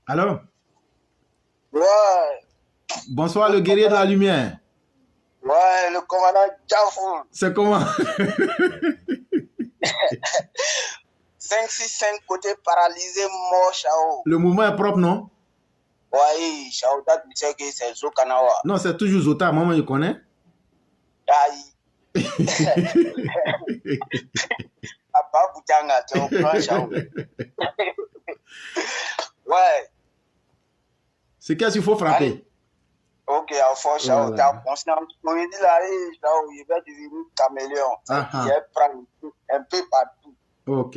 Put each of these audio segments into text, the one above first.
Alors, Ouais, bonsoir le le guerrier de la commandant, lumière. ouais, le commandant Jafoul. C'est comment? 565 côté paralysé, mort, Chao. Le mouvement est propre, non? Ouais, Chao, tu sais que c'est Zokanawa. Non, c'est toujours Zota, moi je connais. Aïe, Papa Boutanga, tu es au courant, Chao. Ouais, C'est qu'est-ce qu'il faut allez, frapper? ok, à fond, Chao, tu Voilà. as conscience. On dit là, Chao, il va devenir caméléon. Ah C'est-à-dire, ah, il prend un peu partout. ok.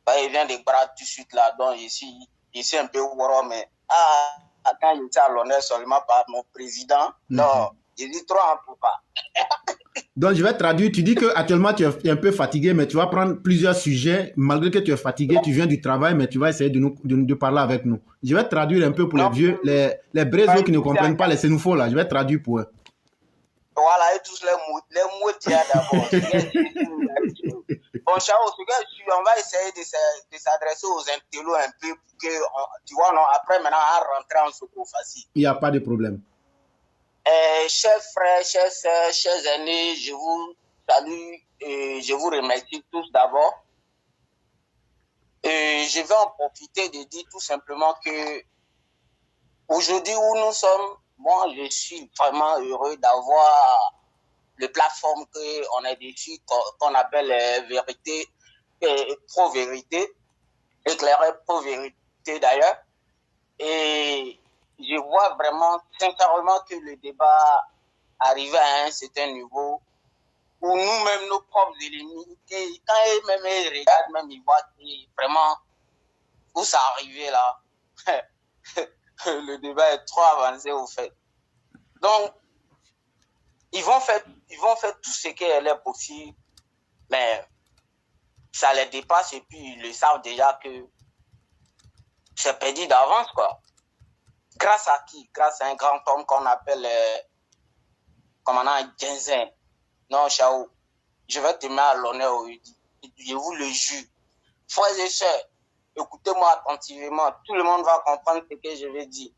Ouais, il vient des bras tout de suite là, donc ici un peu woro, mais quand il était à l'honneur seulement par mon président, non, il dit trop en peut pas. Donc je vais traduire, tu dis que actuellement tu es un peu fatigué, mais tu vas prendre plusieurs sujets, malgré que tu es fatigué, tu viens du travail, mais tu vas essayer de parler avec nous. Je vais traduire un peu pour les Non, vieux, les pas brésils qui ne écouter comprennent pas encore. les sénoufos là, je vais traduire pour eux. Voilà, et tous les mots qu'il y a d'abord. Bon, Chao, on va essayer de s'adresser aux intellos un peu pour que, tu vois, non, après maintenant, à rentrer en secours facile. Il n'y a pas de problème. Chers frères, chers sœurs, chers aînés, je vous salue et je vous remercie tous d'abord. Je vais en profiter de dire tout simplement que aujourd'hui où nous sommes, moi je suis vraiment heureux d'avoir les plateformes qu'on a dessus, qu'on appelle vérité, pro-vérité, éclairé pro-vérité d'ailleurs. Et je vois vraiment sincèrement que le débat arrive à un certain niveau où nous-mêmes, nos propres ennemis, quand eux-mêmes regardent, même ils voient que vraiment où ça arrivait là. Le débat est trop avancé au fait. Donc, ils vont faire tout ce qui est possible, mais ça les dépasse et puis ils le savent déjà que c'est perdu d'avance, quoi. Grâce à qui? Grâce à un grand homme qu'on appelle commandant Genzen. Non, Chao, je vais te mettre à l'honneur aujourd'hui. Je vous le jure. Frères et sœurs, écoutez-moi attentivement. Tout le monde va comprendre ce que je vais dire.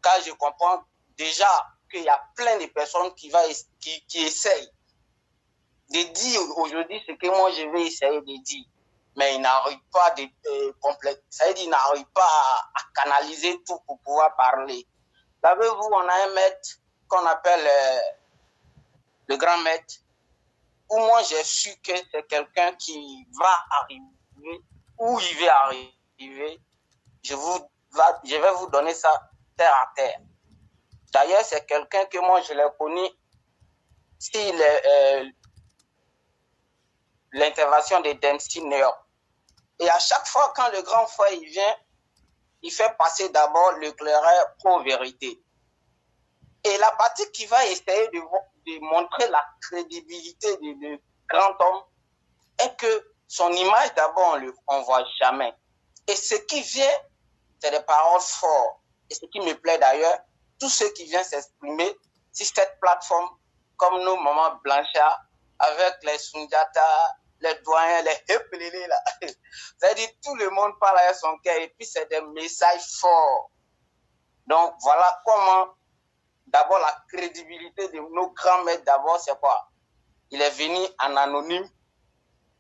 Car je comprends déjà qu'il y a plein de personnes qui essayent de dire aujourd'hui ce que moi je vais essayer de dire. Mais ils n'arrivent pas de compléter. Ça veut dire qu'ils n'arrivent pas à canaliser tout pour pouvoir parler. Savez-vous, on a un maître qu'on appelle le grand maître, où moi j'ai su que c'est quelqu'un qui va arriver, où il va arriver. Je vais vous donner ça terre à terre. D'ailleurs, c'est quelqu'un que moi je l'ai connu si l'intervention de Dempsey New York. Et à chaque fois quand le grand frère il vient, il fait passer d'abord l'éclaireur pro-vérité. Et la partie qui va essayer de montrer la crédibilité du grand homme est que son image d'abord on ne voit jamais. Et ce qui vient, c'est des paroles fortes. Et ce qui me plaît d'ailleurs, tous ceux qui viennent s'exprimer sur cette plateforme, comme nous, Maman Blanchard, avec les Sundiata, les doyens, les hépelés là. C'est-à-dire tout le monde parle avec son cœur et puis c'est des messages forts. Donc voilà comment, d'abord la crédibilité de nos grands maîtres, d'abord c'est quoi? Il est venu en anonyme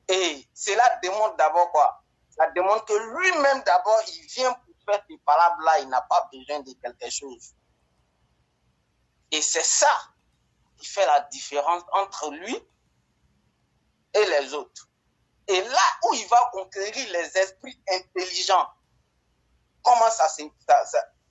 et cela démontre d'abord quoi? Ça démontre que lui-même d'abord, il vient pour faire ces paroles-là, il n'a pas besoin de quelque chose. Et c'est ça qui fait la différence entre lui et les autres. Et là où il va conquérir les esprits intelligents, comment ça se...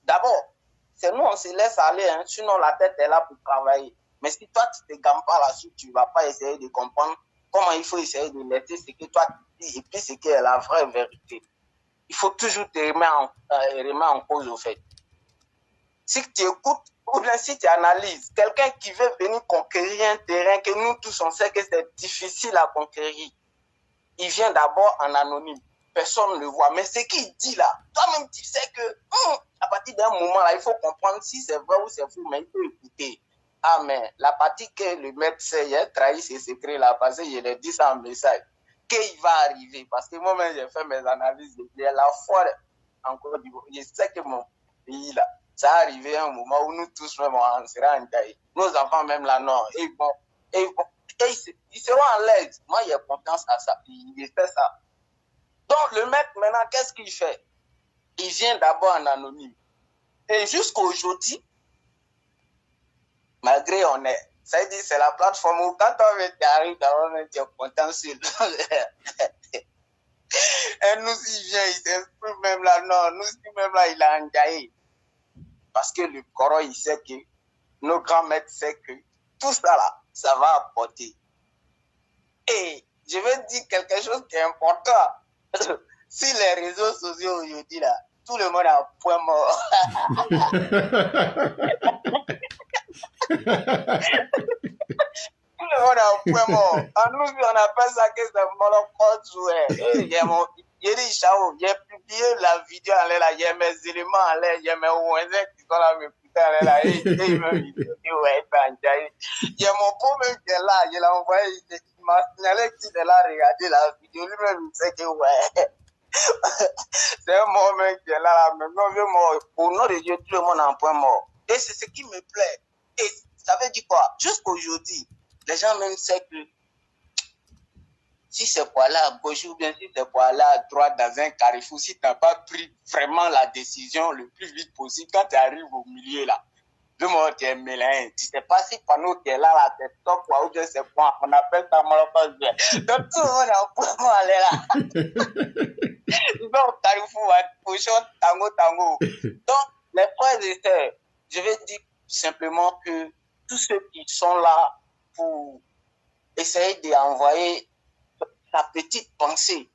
D'abord, c'est nous, on se laisse aller, hein, sinon la tête est là pour travailler. Mais si toi, tu ne te gammes pas là-dessus, tu ne vas pas essayer de comprendre comment il faut essayer de laisser ce que toi tu dis et puis ce qui est la vraie vérité. Il faut toujours te remettre en cause au fait. Si tu écoutes ou bien si tu analyses, quelqu'un qui veut venir conquérir un terrain que nous tous on sait que c'est difficile à conquérir, il vient d'abord en anonyme. Personne ne le voit. Mais ce qu'il dit là, toi-même tu sais que à partir d'un moment là, il faut comprendre si c'est vrai ou c'est faux, mais il faut écouter. Ah mais la partie que le maître sait, il a trahi ses secrets là, parce que je l'ai dit ça en message, qu'il va arriver. Parce que moi-même j'ai fait mes analyses depuis la fois. en Côte d'Ivoire. Je sais que mon pays, là, ça arrivé à un moment où nous tous, même, on sera en taille. Nos enfants, même là, non. Et ils seront en l'aise. Moi, il y a confiance à ça. Il fait ça. Donc, le mec, maintenant, qu'est-ce qu'il fait? Il vient d'abord en anonyme. Et jusqu'aujourd'hui, malgré on est, ça veut dire c'est la plateforme où quand on arrive d'abord, tu es content sur et nous, il vient, il s'exprime même là, non, nous, même là, il a engaillé. Parce que le Coran, il sait que, nos grands maîtres savent que tout ça là, ça va apporter. Et je vais dire quelque chose qui est important. Si les réseaux sociaux aujourd'hui là, tout le monde a un point mort. Tout le monde a un point mort. En nous, on appelle ça que c'est molocode jouet. Il dit, Chao, j'ai publié la vidéo en l'air là, il y a mes éléments en l'air, il y a mes ouenzins qui sont là, mes putains en l'air là, et il me dit, ouais, il y a mon pot même qui est là, il l'a envoyé, il m'a signalé qu'il est là, regardez la vidéo, lui-même, il sait que ouais. C'est un mort même qui est là, maintenant, vieux mort. Au nom de Dieu, tout le monde a un point mort. Et c'est ce qui me plaît. Et ça veut dire quoi? Jusqu'aujourd'hui, les gens même savent que si c'est pour aller à gauche ou bien si c'est pour aller à droite dans un carrefour, si tu n'as pas pris vraiment la décision le plus vite possible, quand tu arrives au milieu là, le monde tu es mélangé. Tu ne sais pas si pendant que tu es là, tu es top ou bien c'est point. On appelle ça malopage. Donc tout le monde a un point aller là. Donc, carrefour, position, tango. Donc, les frères et sœurs, je vais dire simplement que tous ceux qui sont là pour essayer d'envoyer sa petite pensée,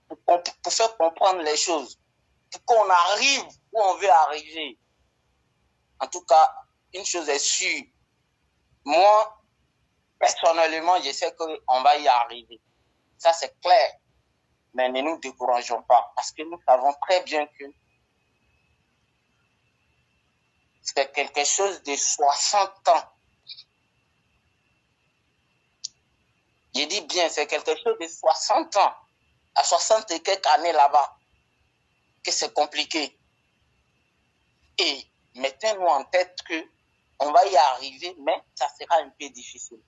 pour faire comprendre les choses, pour qu'on arrive où on veut arriver. En tout cas, une chose est sûre, moi, personnellement, je sais qu'on va y arriver. Ça, c'est clair. Mais ne nous décourageons pas, parce que nous savons très bien que c'est quelque chose de 60 ans. Je dis bien, c'est quelque chose de 60 ans, à 60 et quelques années là-bas, que c'est compliqué. Et mettez-nous en tête qu'on va y arriver, mais ça sera un peu difficile.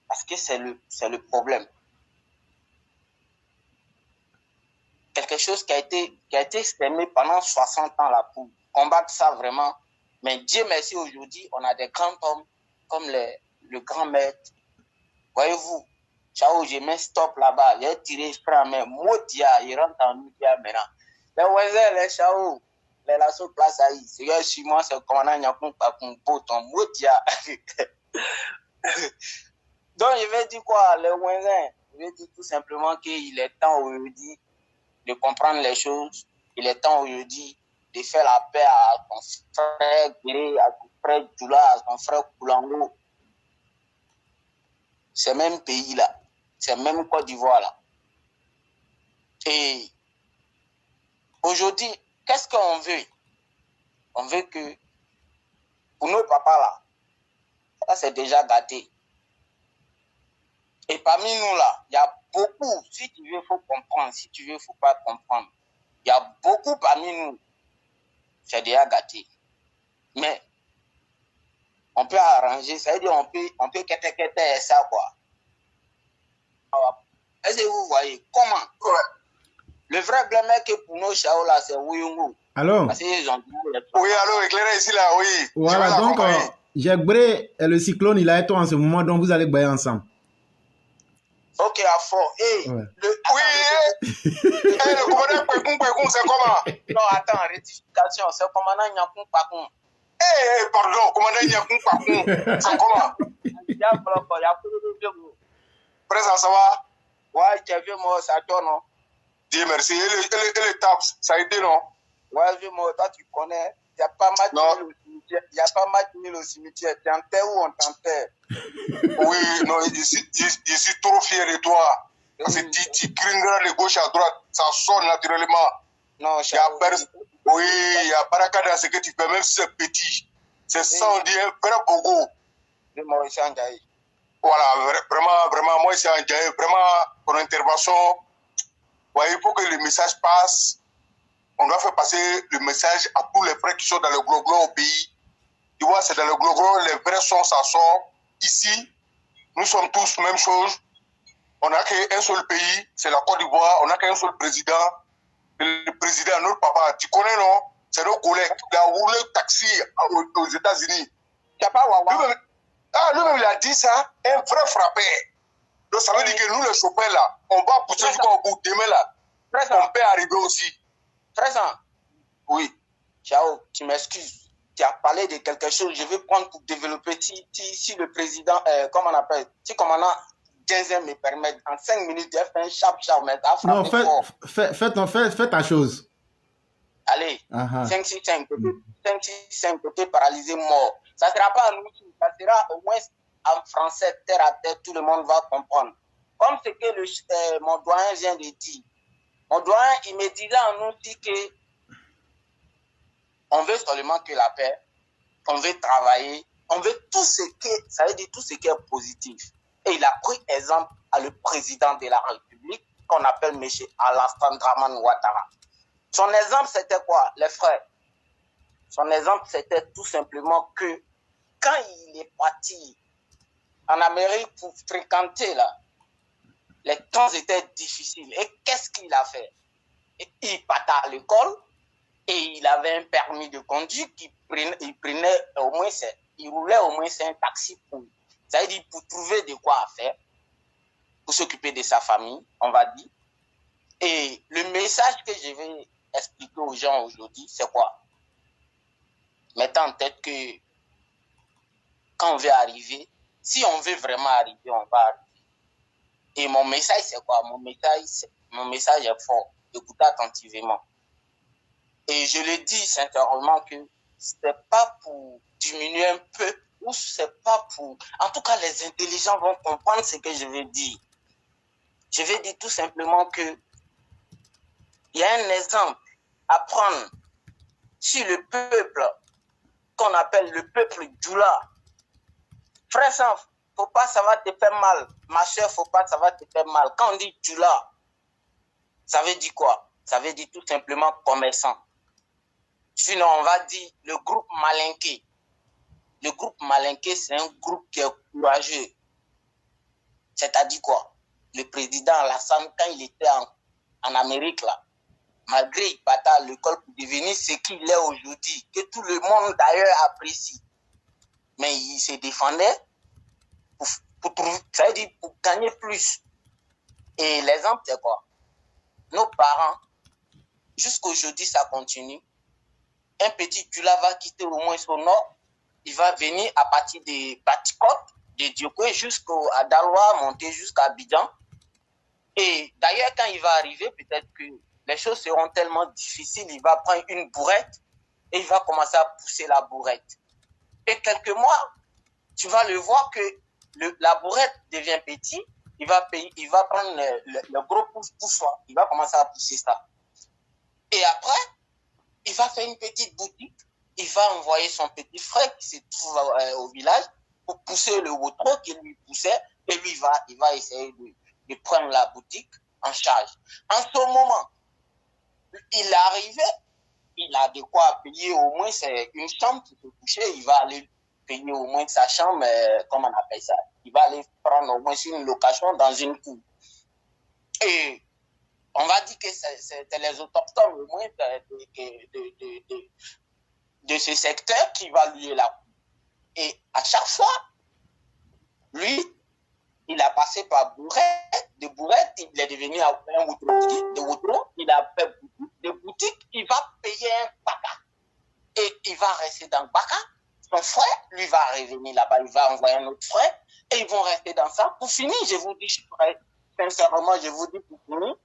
Parce que c'est le problème. Quelque chose qui a été semé pendant 60 ans là pour combattre ça vraiment. Mais Dieu merci, aujourd'hui, on a des grands hommes comme le grand maître. Voyez-vous, Chao, j'ai mis stop là-bas, j'ai tiré frein, mais Motia, il rentre en Motia maintenant. Les voisins, les Chao, les lasso place à y. C'est que chez moi, c'est comme on a un bouton, Motia. Donc, je vais dire quoi, les voisins? Je vais dire tout simplement qu'il est temps aujourd'hui de comprendre les choses. Il est temps aujourd'hui de faire la paix à ton frère Guéré, à ton frère Djoula, à ton frère Koulango. C'est le même pays là. C'est le même Côte d'Ivoire là. Et aujourd'hui, qu'est-ce qu'on veut? On veut que pour nos papas là, ça c'est déjà gâté. Et parmi nous là, il y a beaucoup, si tu veux, il faut comprendre. Si tu veux, il ne faut pas comprendre. Il y a beaucoup parmi nous, c'est déjà gâté. Mais on peut arranger, ça veut dire on peut quêter ça quoi. Est-ce que vous voyez comment? Le vrai problème est que pour nos Chao là, c'est Wuyungu. Alors? Oui, allô, éclairez ici là, oui. Voilà, donc Jacques-Bré et le cyclone, il a été en ce moment, donc vous allez bailler ensemble. Ok, à fond. Hey, ouais. Le commandant Pekun, c'est comment? Non, attends, rectification, c'est le commandant Nyakoun Pakun. Pardon, commandant Nyakoun Pakun, c'est comment? Il y a plus de présent, ça va? Ouais, tu as vu, moi, ça tourne, non? Dieu merci. Et le TAPS, ça a été, non? Ouais, vu, moi, toi, tu connais. Il n'y a pas match nul au cimetière. Il n'y a pas match nul au cimetière. Tu enterres ou on t'enterre? Oui, non, je suis trop fier de toi. Parce que tu clignes de gauche à droite, ça sort naturellement. Non, oui, il y a Baraka dans ce que tu fais, même si c'est petit. C'est ça, on dit un vrai bogo. Moi, ici, en Jaï. Voilà, vraiment, moi, ici, en Jaï, vraiment, pour l'intervention, ouais, il faut que le message passe. on doit faire passer le message à tous les frères qui sont dans le glo-glo au pays. Tu vois, c'est dans le glo-glo, les vrais sons, ça sort. Ici, nous sommes tous même chose. On n'a qu'un seul pays, c'est la Côte d'Ivoire. On n'a qu'un seul président. Le président, notre papa, tu connais, non? C'est nos collègues. Il a roulé le taxi aux États-Unis. Tu n'as pas Wawa? Lui-même, il a dit ça, un vrai frappeur. Donc, ça veut dire que nous, les chauffeurs, là, on va pousser jusqu'au bout. Demain, là, on peut arriver aussi. Présent. Oui. Ciao, tu m'excuses. Tu as parlé de quelque chose. Je vais prendre pour développer. Si le président, comment on appelle, si commandant Genzen me permet, en 5 minutes, j'ai fait un chap, mais ça Non, fais ta chose. Allez, 565 côté paralysé, mort. Ça ne sera pas en outil, ça sera au moins en français, terre à terre, tout le monde va comprendre. Comme ce que mon doyen vient de dire. Mon doyen, il me dit là en outil que on veut seulement que la paix, on veut travailler, on veut tout ce qui est, ça veut dire tout ce qui est positif. Et il a pris exemple à le président de la République, qu'on appelle M. Alassane Dramane Ouattara. Son exemple, c'était quoi, les frères? Son exemple, c'était tout simplement que quand il est parti en Amérique pour fréquenter, là, les temps étaient difficiles. Et qu'est-ce qu'il a fait? Il partait à l'école et il avait un permis de conduire il prenait au moins, il roulait au moins un taxi pour, ça veut dire pour trouver de quoi faire, pour s'occuper de sa famille, on va dire. Et le message que je vais expliquer aux gens aujourd'hui, c'est quoi? Mettez en tête que quand on veut arriver, si on veut vraiment arriver, on va arriver. Et mon message, c'est quoi? Mon message est fort. Écoutez attentivement. Et je le dis sincèrement que c'est pas pour diminuer un peu, ou c'est pas pour... En tout cas, les intelligents vont comprendre ce que je vais dire. Je vais dire tout simplement que il y a un exemple à prendre sur le peuple qu'on appelle le peuple Djoula. Frère, faut pas, ça va te faire mal. Ma soeur, faut pas, ça va te faire mal. Quand on dit Djoula, ça veut dire quoi? Ça veut dire tout simplement commerçant. Sinon, on va dire le groupe Malinké. Le groupe Malinké, c'est un groupe qui est courageux. C'est-à-dire quoi? Le président Alassane, quand il était en Amérique, là, malgré il partait à l'école pour devenir ce qu'il est aujourd'hui, que tout le monde d'ailleurs apprécie. Mais il se défendait pour gagner plus. Et l'exemple, c'est quoi? Nos parents, jusqu'aujourd'hui, ça continue. Un petit Djoula va quitter au moins son nord. Il va venir à partir de Batikot, de Diokwe jusqu'à Daloa, monter jusqu'à Abidjan. Et d'ailleurs, quand il va arriver, peut-être que les choses seront tellement difficiles, il va prendre une bourrette et il va commencer à pousser la bourrette. Et quelques mois, tu vas le voir que la bourrette devient petite, il va prendre le gros poussoir, il va commencer à pousser ça. Et après, il va faire une petite boutique, il va envoyer son petit frère qui se trouve au village pour pousser le wotro qui lui poussait, et lui, il va essayer de prendre la boutique en charge. En ce moment, il est arrivé, il a de quoi payer au moins une chambre pour se coucher, il va aller payer au moins sa chambre, comment on appelle ça? Il va aller prendre au moins une location dans une cour. Et on va dire que c'est les autochtones au moins de ce secteur qui va lui la cour. Et à chaque fois, lui, il a passé par bourrette, de bourrette, il est devenu un wotro, il a fait des boutiques, il va payer un baka. Et il va rester dans le baka. Son frère, lui, va revenir là-bas, il va envoyer un autre frère, et ils vont rester dans ça. Pour finir, je vous dis, sincèrement, je vous dis pour finir,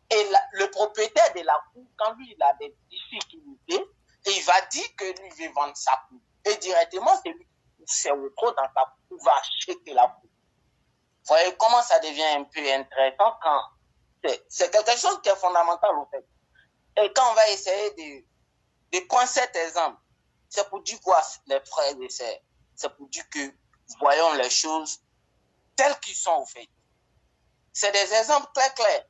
et le propriétaire de la cour, quand lui, il a des difficultés, et il va dire que lui, il veut vendre sa cour. Et directement, c'est lui qui pousse trop dans sa cour, va acheter la cour. Vous voyez comment ça devient un peu intéressant quand c'est quelque chose qui est fondamental, au fait. Et quand on va essayer de prendre cet exemple, c'est pour dire quoi, les frères et sœurs? C'est pour dire que voyons les choses telles qu'elles sont, au fait. C'est des exemples très clairs.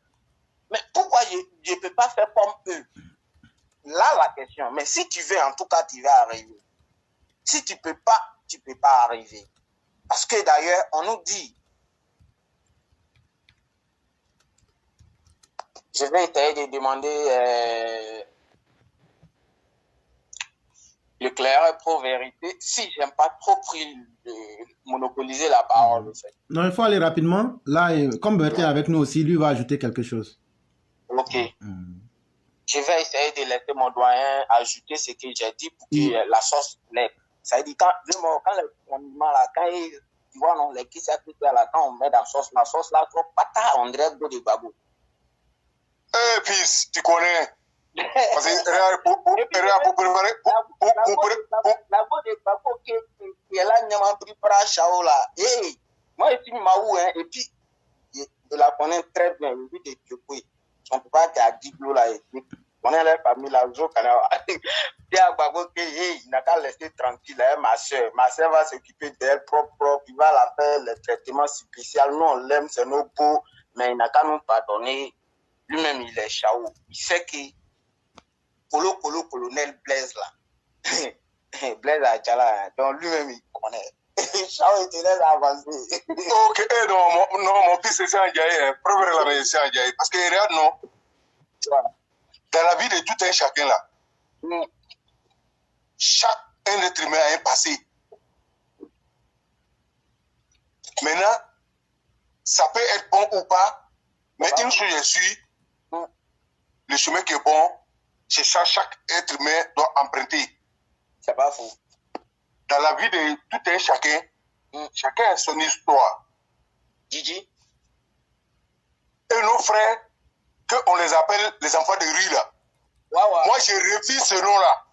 Mais pourquoi je ne peux pas faire comme eux? là la question. Mais si tu veux, en tout cas, tu vas arriver. Si tu peux pas arriver. Parce que d'ailleurs, on nous dit, je vais essayer de demander l'éclaireur pro-vérité, si j'aime pas trop monopoliser la parole. Non, il faut aller rapidement. Là, comme Bertie est avec nous aussi, lui va ajouter quelque chose. Ok. Je vais essayer de laisser mon doyen ajouter ce que j'ai dit pour que la sauce lève. Ça veut dire quand tu vois, non, les qui là, quand on met dans la sauce là, trop pata, on dirait go de babou. Eh, puis, tu connais. Parce que, pour préparer. La go de babou qui est là, n'y a pas pris par Chao là. Hey, moi, je suis Maou, hein, et puis, je la connais très bien, je vis de Tchoukoui. On ne peut pas dire 10 kilos là, on est la famille là, je connais. Il y a Babou qui, hey, il n'a qu'à laisser tranquille, hein, ma soeur. Ma soeur va s'occuper d'elle propre, il va la faire les traitements spéciaux. Nous, on l'aime, c'est nos beaux, mais il n'a qu'à nous pardonner. Lui-même, il est Chao. Il sait que colonel Blaise là. Blaise Adjala, donc lui-même, il connaît. Chao, il te laisse avancer. Ok, non, mon fils, c'est Andjaye. Première la c'est Andjaye. Parce que, regarde, non. Dans la vie de tout un chacun là, chaque être humain a un passé. Maintenant, ça peut être bon ou pas, mais une chose je suis, le chemin qui est bon, c'est ça, chaque être humain doit emprunter. C'est pas faux. Dans la vie de tout un chacun, chacun a son histoire. Gigi. Et nos frères, qu'on les appelle les enfants de rue là. Moi, je refuse ce nom-là.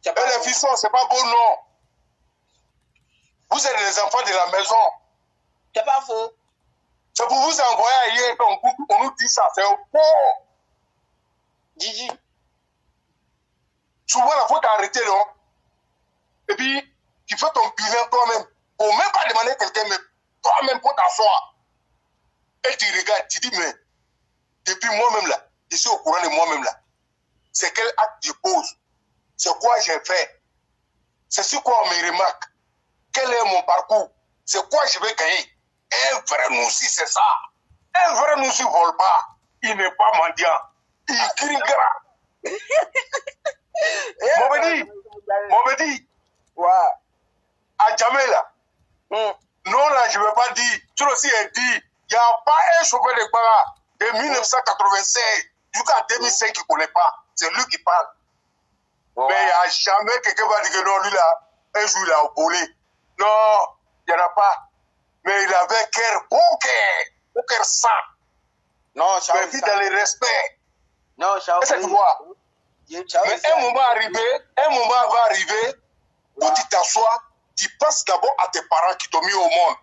Et les fissons, c'est pas beau nom. Vous êtes les enfants de la maison. C'est pas faux. C'est pour vous envoyer ailleurs on nous dit ça. C'est faux. Gigi. Souvent, il faut t'arrêter, non? Et puis, tu fais ton bilan toi-même. Pour même pas demander quelqu'un, mais toi-même pour t'asseoir. Et tu regardes, tu dis, mais depuis moi-même là, je suis au courant de moi-même là. C'est quel acte je pose? C'est quoi j'ai fait? C'est sur quoi on me remarque? Quel est mon parcours? C'est quoi je vais gagner? Un vrai noussi, c'est ça. Un vrai noussi ne vole pas. Il n'est pas mendiant. Il crie gras. Mobedi. Ouais. À jamais là. Non, là, je ne vais pas dire. Tu aussi est dit. Il n'y a pas un chauffeur de Bara de 1996 jusqu'à 2005 qui ne connaît pas. C'est lui qui parle. Ouais. Mais il n'y a jamais quelqu'un qui va dire que non, lui là, un jour il a volé. Non, il n'y en a pas. Mais il avait cœur, bon cœur sain. Non, mais vit dans le respect. Non, est-ce que tu vois? Mais un moment va arriver où tu t'assois, tu penses d'abord à tes parents qui t'ont mis au monde.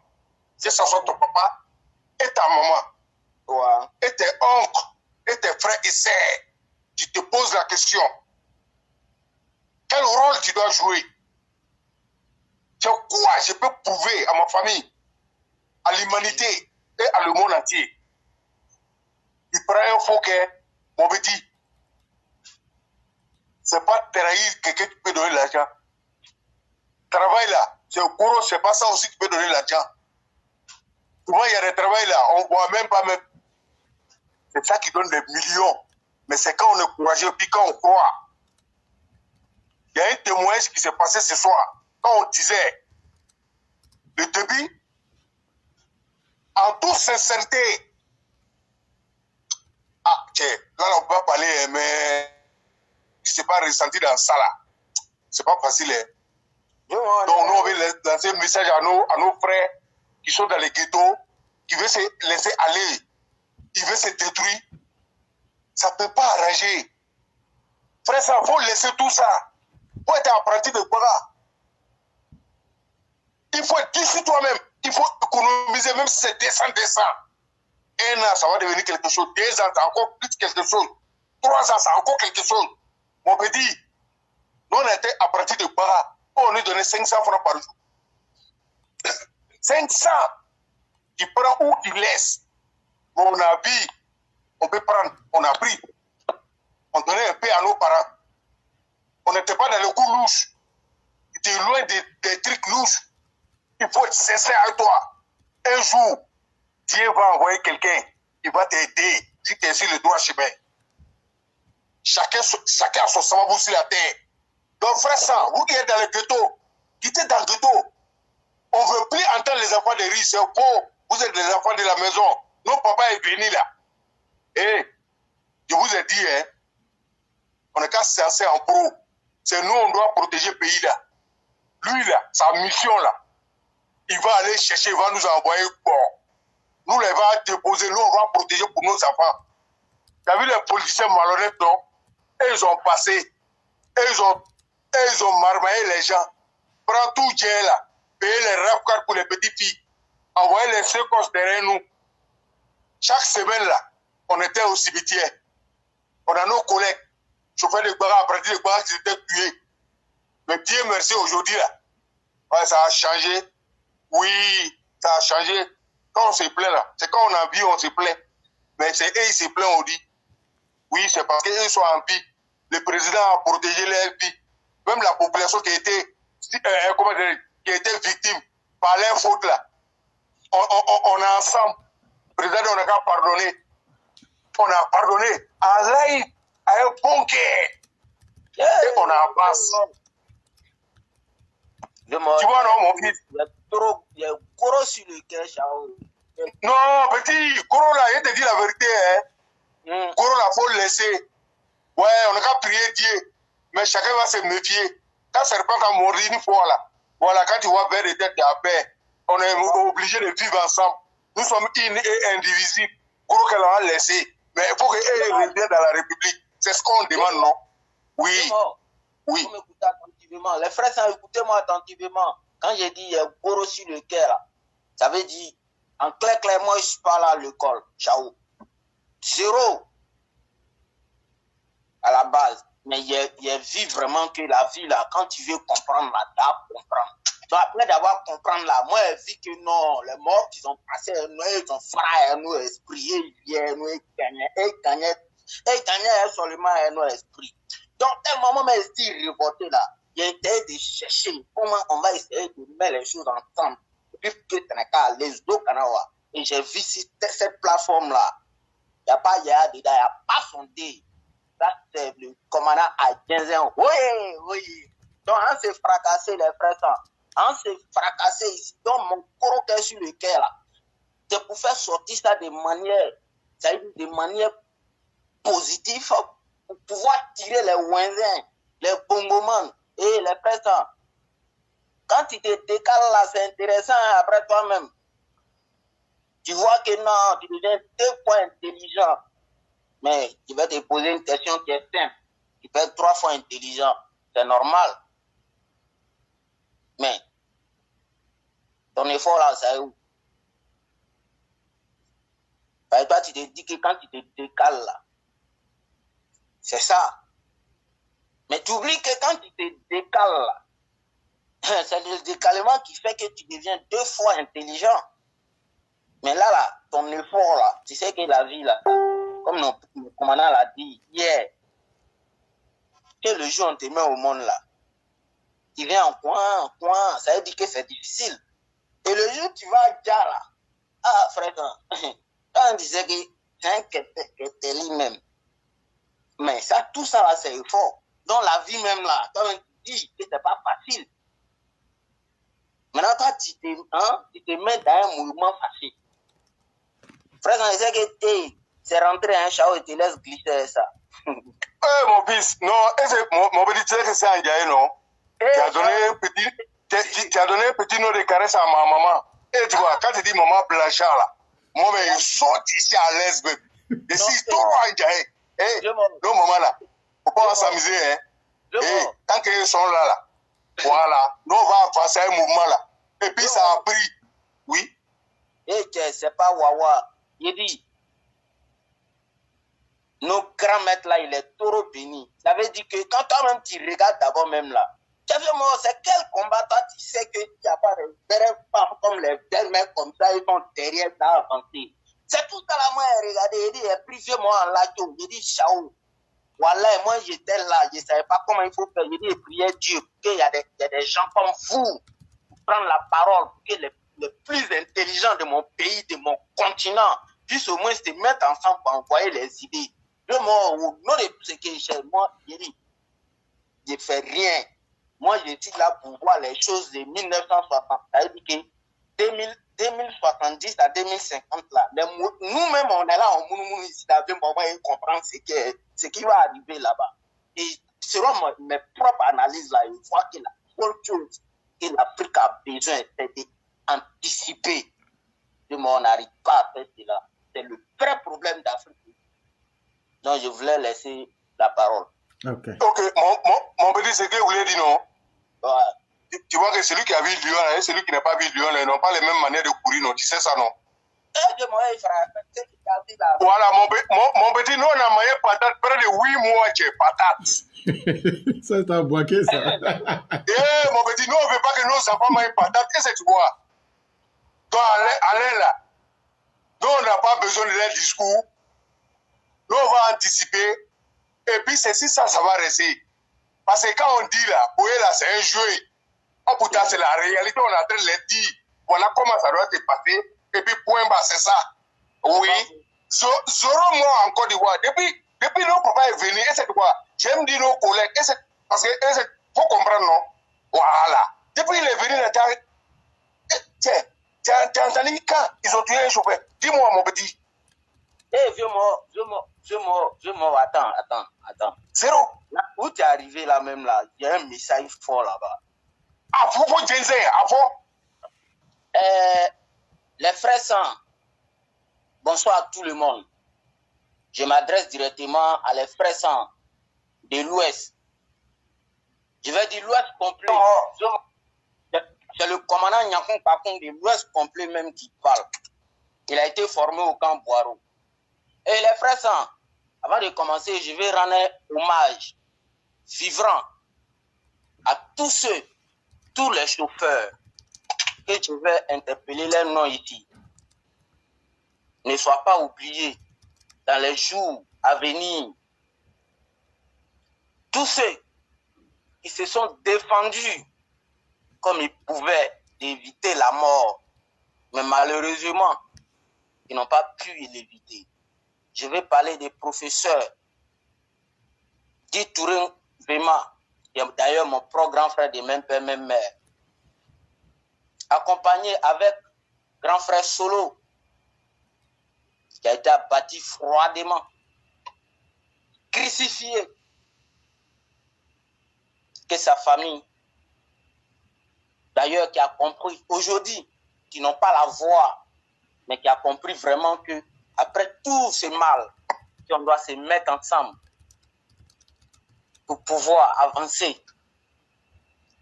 Que ce soit ton papa et ta maman. Ouais. Et tes oncles, et tes frères et sœurs. Tu te poses la question. Quel rôle tu dois jouer? C'est quoi je peux prouver à ma famille, à l'humanité et à le monde entier? Il prend un faux cœur, mon petit. C'est pas trahir quelqu'un qui peut donner l'argent. Travail là, c'est au courant, c'est pas ça aussi qui peut donner l'argent. Souvent, il y a des travails là, on ne voit même pas même. C'est ça qui donne des millions. Mais c'est quand on est courageux, puis quand on croit. Il y a un témoignage qui s'est passé ce soir. Quand on disait, le début, en toute sincérité, ah, tiens, là, on ne peut pas parler, mais qui ne s'est pas ressenti dans ça là. C'est pas facile. Hein. Donc, nous, on veut lancer un message à nos frères qui sont dans les ghettos, qui veulent se laisser aller, qui veulent se détruire. Ça ne peut pas arranger. Frère, ça, il faut laisser tout ça. Il faut être apprenti de quoi? Il faut être sur toi-même. Il faut économiser, même si c'est 200. Un an, ça va devenir quelque chose. 2 ans, c'est encore plus quelque chose. 3 ans, c'est encore quelque chose. Mon petit, nous, on était apprentis de quoi? On nous donnait 500 francs par jour. 500. Tu prends ou tu laisses. Mon avis, on peut prendre, on a pris. On donnait un peu à nos parents. On n'était pas dans le coup louche. Tu es loin des trucs louches. Il faut être sincère avec toi. Un jour, Dieu va envoyer quelqu'un. Il va t'aider si tu es sur le droit chemin. Chacun a son sababou sur la terre. Donc, frère ça, vous qui êtes dans le ghetto, quittez dans le ghetto. On ne veut plus entendre les enfants de riches. C'est faux. Vous êtes les enfants de la maison. Nos papas est venu là. Et je vous ai dit, hein, on n'est qu'à se lancer en pro. C'est nous, on doit protéger le pays là. Lui là, sa mission là, il va aller chercher, il va nous envoyer bon. Nous, les va déposer, nous, on va protéger pour nos enfants. Tu as vu les politiciens malhonnêtes, non? Et ils ont passé, et ils ont marmaillé les gens. Prends tout Dieu là, payer les rap-cards pour les petites filles, envoyer les secours derrière nous. Chaque semaine là, on était au cimetière. On a nos collègues, chauffeurs de barres, apprentis de barres qui étaient tués. Mais Dieu merci aujourd'hui là. Ouais, ça a changé. Oui, ça a changé. Quand on se plaint là, c'est quand on a envie, on se plaint. Mais c'est eux, ils se plaignent, on dit. Oui, c'est parce qu'ils sont en vie. Le président a protégé leur vie. Même la population qui était victime par leur faute là. On est ensemble. Le président, on n'a qu'à pardonner. On a pardonné. Allah a un bon cœur. Et on avance. Tu vois, non, mon fils? Il y a gros sur le cœur, Chao. Non, petit, Goro là, il te dit la vérité, hein. Goro là, faut le laisser. Ouais, on n'a qu'à prier Dieu. Mais chacun va se méfier. Quand serpent a mordu une fois là, voilà, quand tu vois vers les têtes de paix, on est obligé de vivre ensemble. Nous sommes indivisibles. Goro qu'elle a laissé. Mais il faut qu'elle revienne dans la République. C'est ce qu'on demande, non? Oui. Oui. Attentivement. Les frères, écoutez-moi attentivement. Quand j'ai dit Goro sur le cœur, là, ça veut dire, en clair, moi, je ne suis pas là à l'école. Ciao. Zéro. À la base. Mais il vu vraiment que la vie, là, quand tu veux comprendre, là, tu vas comprendre. Donc, après d'avoir compris, là, moi, j'ai vu que non, les morts qui ont passé, nous, ils ont frère, nous, esprit, ils viennent, nous, ils gagnaient seulement nos esprits. Donc, tel moment, mais je dis révolté, là, il y a intérêt de chercher comment on va essayer de mettre les choses ensemble. Et puis, et j'ai vu cette plateforme-là. Il n'y a pas Yaya dedans, il n'y a pas Sondé. Ça, c'est le commandant à 15 ans. Oui, oui. Donc, on s'est fracassé, les frères. On s'est fracassé ici. Donc, mon corps qui est sur le cœur, là, c'est pour faire sortir ça de manière positive, pour pouvoir tirer les ouinzins, les bongomans et les prestants. Quand tu te décales là, c'est intéressant après toi-même. Tu vois que non, tu deviens 2 fois intelligent. Mais tu vas te poser une question qui est simple. Tu peux être 3 fois intelligent. C'est normal. Mais ton effort là, c'est où? Et toi, tu te dis que quand tu te décales là, c'est ça. Mais tu oublies que quand tu te décales là, c'est le décalement qui fait que tu deviens 2 fois intelligent. Mais là, ton effort là, tu sais que la vie là, comme le commandant l'a dit hier, que le jour on te met au monde là, tu viens en coin, ça veut dire que c'est difficile. Et le jour tu vas déjà là, ah frère, quand on disait que c'est un Keteli même, mais ça, tout ça là, c'est effort. Dans la vie même là, quand on dit que c'est pas facile. Maintenant, toi, tu te mets dans un mouvement facile. Frère, on disait que c'est rentré un chao et te laisse glisser ça. Mon fils, non, mon petit, tu sais que c'est un gars, non? Tu as donné un petit nom de caresse à ma maman. Et tu vois, quand tu dis maman Blanchard là, moi, mais je saute ici à l'aise, même. Et si toi, un gars, non, maman là, faut pas s'amuser, hein. Et tant qu'ils sont là, voilà, nous on va avancer un mouvement là. Et puis ça a pris, oui. Et c'est pas Wawa. Il dit, nos grands maîtres là, il est trop béni. Ça veut dire que quand toi-même tu regardes d'abord même là, tu as vu moi, c'est quel combattant tu sais que tu n'as pas de vraies femmes comme les belles mecs comme ça, ils sont derrière ça avancer. C'est tout à la main, regardez, il dit, privé moi en lato, il dit, chao. Voilà, moi j'étais là, je ne savais pas comment il faut faire. Je priais Dieu qu'il y a des gens comme vous pour prendre la parole, pour que les plus intelligents de mon pays, de mon continent, puissent au moins se mettre ensemble pour envoyer les idées. Moi, au nom de tout ce que j'ai, moi, je ne fais rien. Moi, je suis là pour voir les choses de 1960. Ça veut dire que 2070 à 2050, là, nous-mêmes, on est là, on ici, dans un moment, et comprendre ce qui va arriver là-bas. Et selon mes propres analyses, là, je vois que la seule chose que l'Afrique a besoin, c'est d'anticiper. On n'arrive pas à faire cela. C'est le vrai problème d'Afrique. Donc, je voulais laisser la parole. Ok, mon petit, c'est que vous voulez dire non? Ouais. Tu vois que celui qui a vu le lion et celui qui n'a pas vu le lion, ils n'ont pas les mêmes manières de courir, non? Tu sais ça, non? Voilà, mon petit, nous, on a mangé patate près de 8 mois, j'ai patate. Ça, c'est un boaquet, ça. Mon petit, nous, on ne veut pas que nos enfants mangent patate. Qu'est-ce que tu vois? Toi, Alain, là, nous, on n'a pas besoin de leur discours. Nous, on va anticiper. Et puis, ceci, ça va rester. Parce que quand on dit là, Boé là, c'est un jeu. Oh putain, c'est la réalité, on est en train de le dire. Voilà comment ça doit se passer. Et puis, point bas, c'est ça. Oui. Zoro, moi, en Côte d'Ivoire, depuis nos papas est venu, et c'est quoi? J'aime dire nos collègues, parce que, faut comprendre, non? Voilà. Depuis qu'il est venu, tu as entendu quand ils ont tué un chauffeur? Dis-moi, mon petit. Vieux-moi, attends. Zéro. Là, où tu es arrivé là même là, il y a un message fort là-bas. Ah, vous, Jensen, avant? Les frères sans, bonsoir à tout le monde. Je m'adresse directement à les frères sans de l'Ouest. Je vais dire l'Ouest complet. C'est le commandant Nyankon Pakong de l'Ouest complet même qui parle. Il a été formé au camp Boiro. Et les frères sans, avant de commencer, je vais rendre hommage vibrant à tous les chauffeurs que je vais interpeller leur nom ici. Ne soient pas oubliés dans les jours à venir. Tous ceux qui se sont défendus comme ils pouvaient d'éviter la mort, mais malheureusement, ils n'ont pas pu l'éviter. Je vais parler des professeurs. Guy Tourin Vema, d'ailleurs mon grand frère de même père, même mère, accompagné avec grand frère Solo, qui a été abattu froidement, crucifié, que sa famille, d'ailleurs qui a compris aujourd'hui, qui n'ont pas la voix, mais qui a compris vraiment que après tout ce mal, on doit se mettre ensemble pour pouvoir avancer.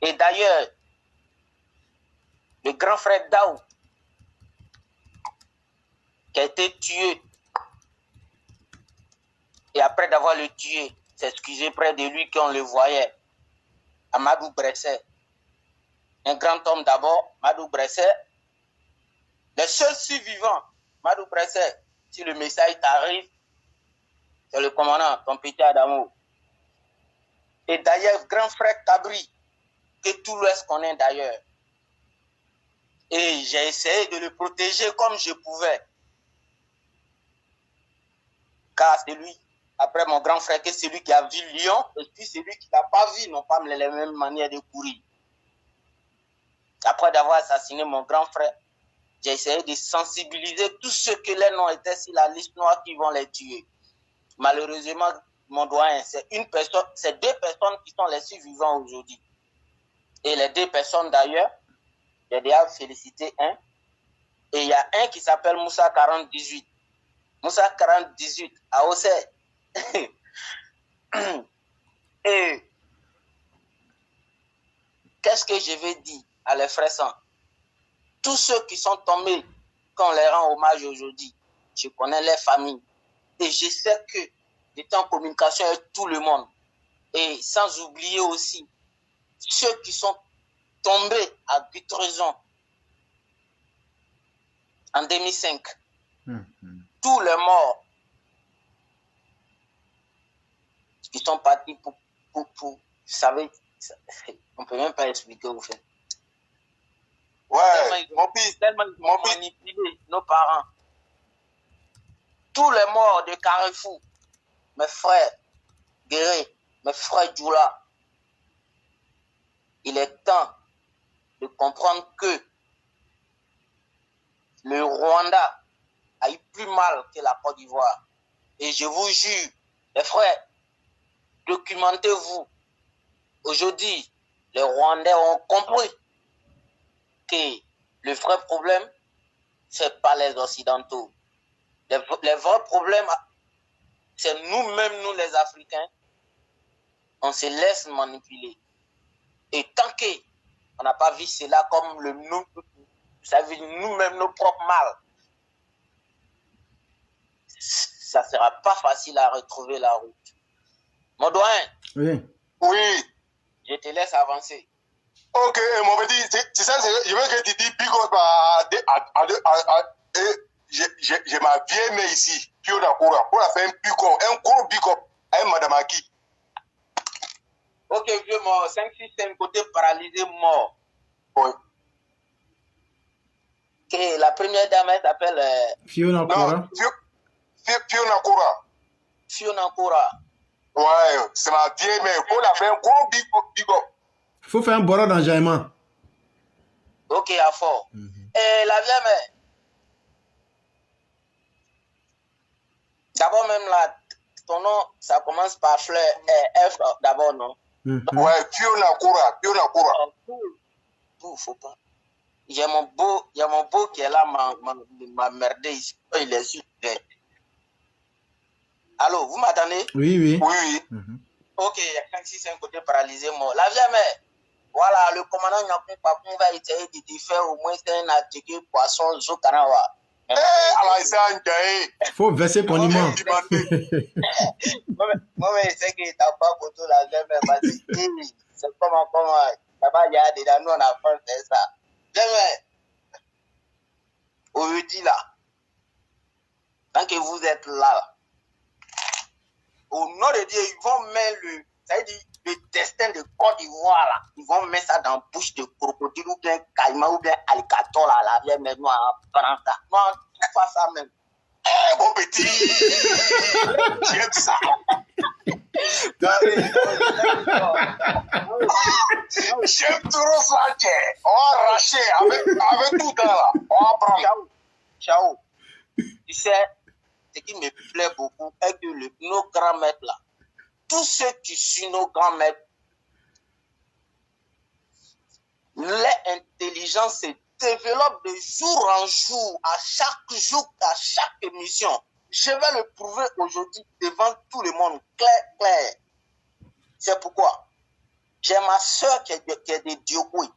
Et d'ailleurs, le grand frère Daou, qui a été tué, et après d'avoir le tué, s'excuser près de lui qu'on le voyait, Amadou Bresset, un grand homme d'abord, Amadou Bresset, le seul survivant, Amadou Bresset, si le message t'arrive, c'est le commandant, ton petit Adamo. Et d'ailleurs, grand frère Cabri, que tout l'Ouest connaît d'ailleurs. Et j'ai essayé de le protéger comme je pouvais. Car c'est lui, après mon grand frère, que c'est lui qui a vu Lyon, et puis celui qui n'a pas vu n'ont pas les mêmes manières de courir. Après d'avoir assassiné mon grand frère, j'ai essayé de sensibiliser tous ceux que les noms étaient sur la liste noire qui vont les tuer. Malheureusement, mon doyen, c'est deux personnes qui sont les survivants aujourd'hui. Et les deux personnes d'ailleurs, j'ai déjà félicité un. Et il y a un qui s'appelle Moussa 4018. Moussa 4018 à Ossé. Et qu'est-ce que je vais dire à les frères sans? Tous ceux qui sont tombés, qu'on les rend hommage aujourd'hui, je connais les familles. Et je sais que j'étais en communication avec tout le monde. Et sans oublier aussi ceux qui sont tombés à Butrezon en 2005. Tous les morts. Ils sont partis pour vous savez, on ne peut même pas expliquer au fait. Ouais, Tellement ils ont manipulé nos parents. Tous les morts de Carrefour, mes frères Guéré, mes frères Djoula, il est temps de comprendre que le Rwanda a eu plus mal que la Côte d'Ivoire. Et je vous jure, les frères, documentez-vous. Aujourd'hui, les Rwandais ont compris que le vrai problème, ce n'est pas les Occidentaux. Les vrais problèmes, c'est nous-mêmes, nous les Africains, on se laisse manipuler. Et tant qu'on n'a pas vu cela comme le nous, ça veut dire nous-mêmes, nos propres mal, ça ne sera pas facile à retrouver la route. Mon doyen, Oui. Oui. je te laisse avancer. Ok, mon petit, c'est ça, je veux que tu dis big up j'ai ma vieille mère ici, Pio Nakura, pour la faire un gros big up à Madame Aki. Ok, vieux mort, 5-6 côté paralysé mort. Oui. Okay, la première dame, elle s'appelle... Fiona Kora. Pio Nakura. Fiona Kora. Ouais, c'est ma vieille mère. Pour la faire un gros big up. Il faut faire un bordeaux d'enjaillement. Ok, à fort. Et la vieille mère. D'abord même là, ton nom, ça commence par fleur F d'abord, non? Ouais, Fiona Kora. Tout, faut pas. Il y a mon beau qui est là, m'a merdé ici. Il est sur. Allô, vous m'attendez? Oui. Ok, il y a 5-6 côté paralysé mort. La vieille mère. Voilà, le commandant Nyampou va essayer de faire au moins un atelier poisson Zokanawa. Il faut verser coniment. Moi, je sais que tu n'as pas photo la vieille mère parce que c'est comment, là-bas, il y a des nous, on a fait ça. Vieille mère, aujourd'hui là, tant que vous êtes là, au nom de Dieu, ils vont mettre le destin de Côte d'Ivoire là. Ils vont mettre ça dans la bouche de crocodile ou bien caïman ou bien alligator là. La vieille mère, nous, on prend ça. Non, tu fais ça même. Eh, mon petit! J'aime ça! J'aime trop ça, on va arracher avec tout ça là. On va prendre. Ciao. Tu sais, ce qui me plaît beaucoup est que nos grands-maîtres là, tous ceux qui sont nos grands-maîtres, l'intelligence se développe de jour en jour, à chaque émission. Je vais le prouver aujourd'hui devant tout le monde, clair. C'est pourquoi j'ai ma soeur qui est de Diogui,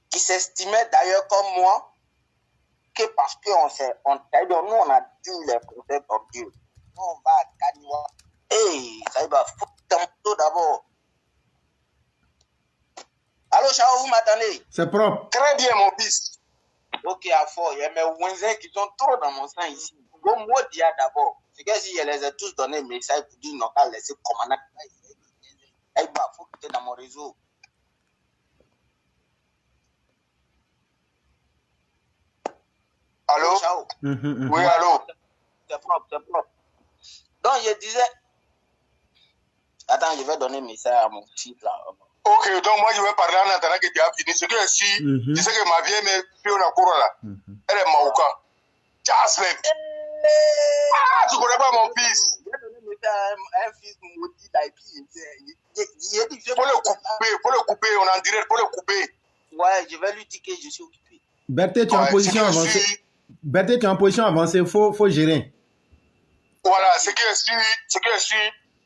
qui s'estimait d'ailleurs comme moi, que parce que nous on a dû les concepts en Dieu. Nous on va à Kaniwa. Ça va foutre d'abord. Allô, Chao, vous m'attendez? C'est propre. Très bien, mon fils. Ok, à fort. Il y a mes voisins qui sont trop dans mon sang ici. Bon, moi, dis d'abord. C'est que si je les ai tous donné un message pour dire non, pas laisser commandant. Il faut que tu es dans mon réseau. Allô? Chao. Oui, allô? C'est propre. Donc, je disais. Attends, je vais donner un message à mon fils là. Ok, donc moi je vais parler en attendant que tu as fini. Ce que je suis, tu sais que ma vieille mère, Fiona Kora là, elle est maouka. Jasmine. Ah, tu connais pas mon fils? Je vais donner un message à un fils maudit là et puis faut le couper, on est en direct, faut le couper. Ouais, je vais lui dire que je suis occupé. Berthe, tu es en position avancée. Berthe, tu es en position avancée, il faut gérer. Voilà, ce que je suis,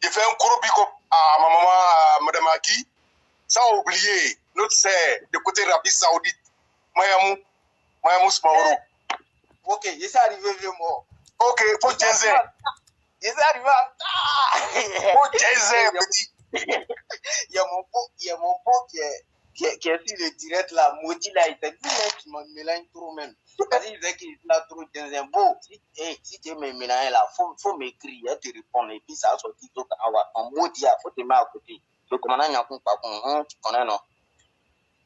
je fais un gros big up à ma maman, à Madame Aki. Sans oublier notre sœur de côté Arabie Saoudite, Mayamou Smaoro. Ok, je suis arrivé vieux mort. Ok, faut jaiser. Je suis arrivé en temps. Faut jaiser, petit. Il y a mon beau qui est qui est sur le direct là, maudit là, il t'a dit, mais tu me mélanges trop même. Parce qu'il disait qu'il est trop dans un beau. Si tu me mélanges là, faut m'écrire, elle te répondre, et puis ça a sorti tout en maudit, faut te mettre à côté. Le commandant n'y a pas, tu connais, non?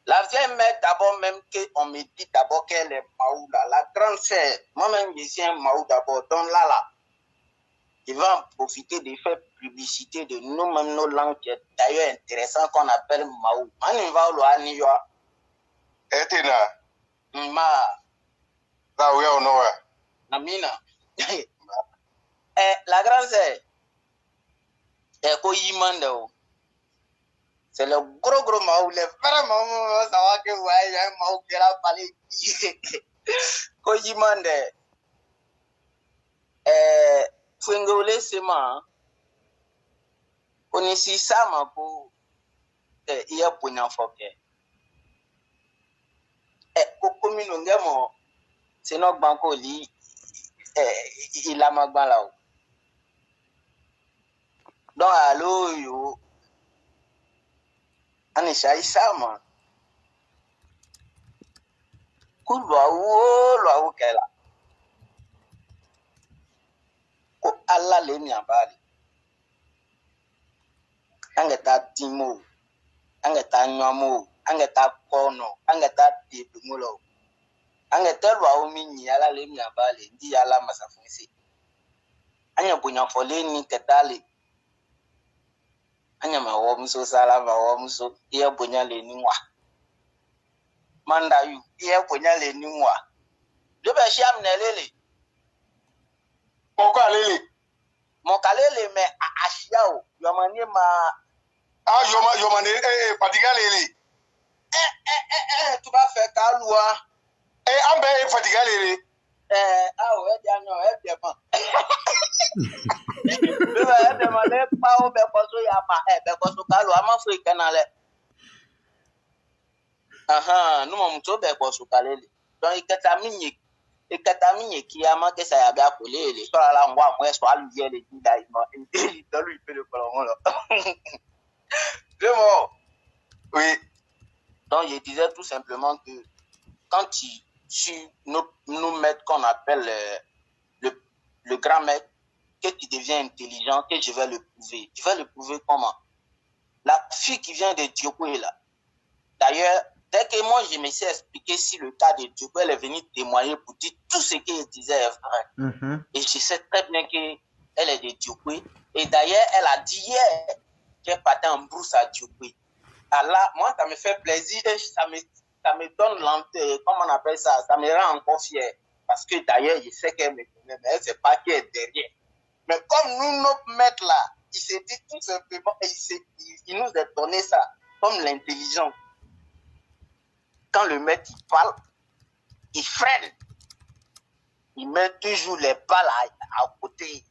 La vieille mère, d'abord, même qu'on me dit d'abord qu'elle est Maou là. La grande sœur, moi-même, je suis un Maou d'abord. Donc là, il va en profiter de faire publicité de nous-mêmes, nos langues, qui est d'ailleurs intéressant, qu'on appelle Maou. On va au New York. Et t'es là. Là, oui, on a. Amina. La grande sœur, c'est le gros Maou, le vrai Maou, ça va que ouais, il y a un Maou qui a parlé. Koyimande, Fungole Sema, Onisi Sama pour iya punya foke. Kokomi nongemo, c'est notre banco li, il a magbalao. Donc, allô, yo, Anisha Isama. Kulwa wo kela. Ko Allah le nyambali. Angeta timo, angeta nyamo, angeta kono, angeta tibumulo. Angeta lwa wo minyi ala le nyambali, ndi ala masafunsi. Anya bunya fole ni ketali. Anya mawomso sala mawomso, iya bunya le niwa. Manda yu, iya bunya le niwa. Dobe sham nelele. Mokalele me ashiao, yomani ma. Ah, yomani, fatigalele. Tu vas faire kaloua. Ambe fatigalele. Ouais, bien, bon. Tu vas demander pas au bekoso yama, bekoso kaloua, ma fouille canale. Nous m'en moutou bekoso kalele. Donc, il katamine qui a manqué ça y a bien collé, les soirs là, moi, soit lui, les dit là, il doit lui faire le colon là. C'est bon. Oui. Donc, je disais tout simplement que quand tu nous maîtres qu'on appelle le grand maître, que tu deviens intelligent, que je vais le prouver. Tu vas le prouver comment? La fille qui vient de Diopoué là, d'ailleurs, dès que moi je me suis expliqué si le cas de Diopoué, elle est venue témoigner pour dire tout ce qu'elle disait est vrai. Et je sais très bien qu'elle est de Diopoué. Et d'ailleurs, elle a dit hier qu'elle partait en brousse à Diopoué. Alors, moi, ça me fait plaisir et ça me donne lenteur, comment on appelle ça, ça me rend encore fier. Parce que d'ailleurs, je sais qu'elle me connaît, mais elle ne sait pas qui est derrière. Mais comme nous, notre maître là, il s'est dit tout simplement, il nous a donné ça, comme l'intelligence. Quand le maître il parle, il freine. Il met toujours les balles à côté.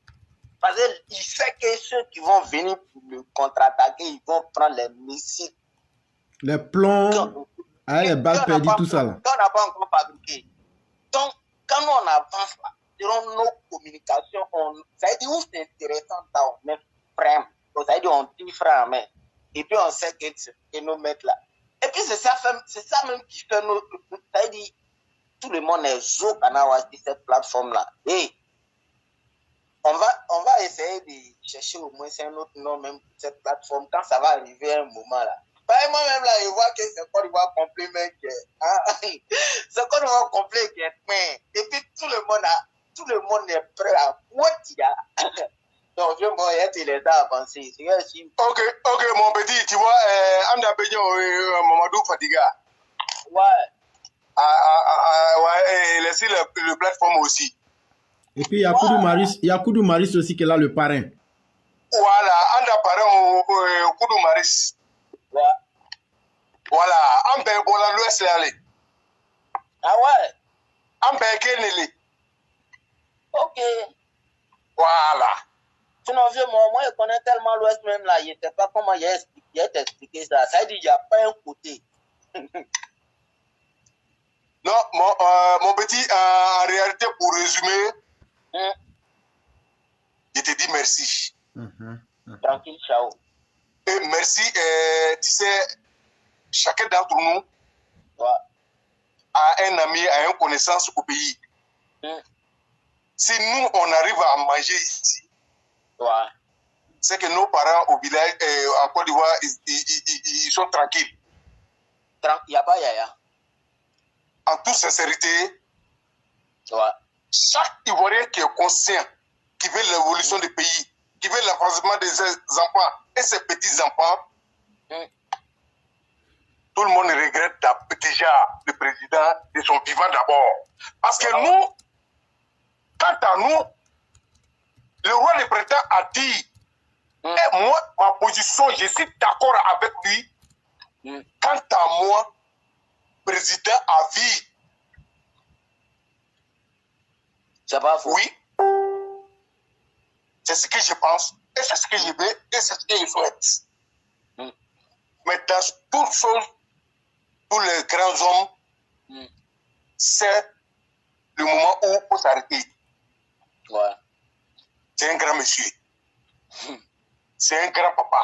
Parce qu'il sait que ceux qui vont venir pour le contre-attaquer, ils vont prendre les missiles. Les plombs, les balles perdues, tout ça là. On n'a pas encore fabriqué. Donc, quand on avance là, durant nos communications, ça veut dire où c'est intéressant, on met frame. Ça veut dire on dit frame. Et puis on sait que nous mettre là. Et puis c'est ça même qui fait nous. Ça veut dire tout le monde est zo sur cette plateforme là. Et on va essayer de chercher au moins un autre nom même pour cette plateforme quand ça va arriver un moment là. Moi-même là, je vois que c'est Côte d'Ivoire complet, mec. C'est Côte d'Ivoire complet qui est plein. Et puis tout le monde est prêt à what il y a. Donc, je vais il est avancé. Ok, mon petit, tu vois, Amda Benyo, Mamadou Fadiga. Ouais. Ouais, laissez le plateforme aussi. Et puis, il y a Koudou Maris aussi qui est là, le parrain. Voilà, Anda parrain au Koudou Maris. Ouais. Voilà, Ambe Bola l'Ouest allé. Ah ouais? Ambe Kenele. Ok. Voilà. Sinon, vieux, moi, je connais tellement l'Ouest même là, il n'était pas comment il a expliqué ça. Ça veut dire qu'il n'y a pas un côté. Non, mon petit, en réalité, pour résumer, je te dis merci. Tranquille, ciao. Et merci, tu sais, chacun d'entre nous a un ami, a une connaissance au pays. Si nous, on arrive à manger ici, c'est que nos parents au village, en Côte d'Ivoire, ils sont tranquilles. Il n'y a pas yaya. En toute sincérité, chaque Ivoirien qui est conscient, qui veut l'évolution du pays, qui veut l'avancement de ses enfants et ses petits-enfants, tout le monde regrette déjà le président de son vivant d'abord. Parce que nous, quant à nous, le roi le président a dit, et moi, ma position, je suis d'accord avec lui. Quant à moi, président à vie. C'est pas faux. Oui. C'est ce que je pense, et c'est ce que je veux, et c'est ce que je souhaite. Mais dans toutes choses, tous les grands hommes, c'est le moment où il faut s'arrêter. C'est un grand monsieur. C'est un grand papa.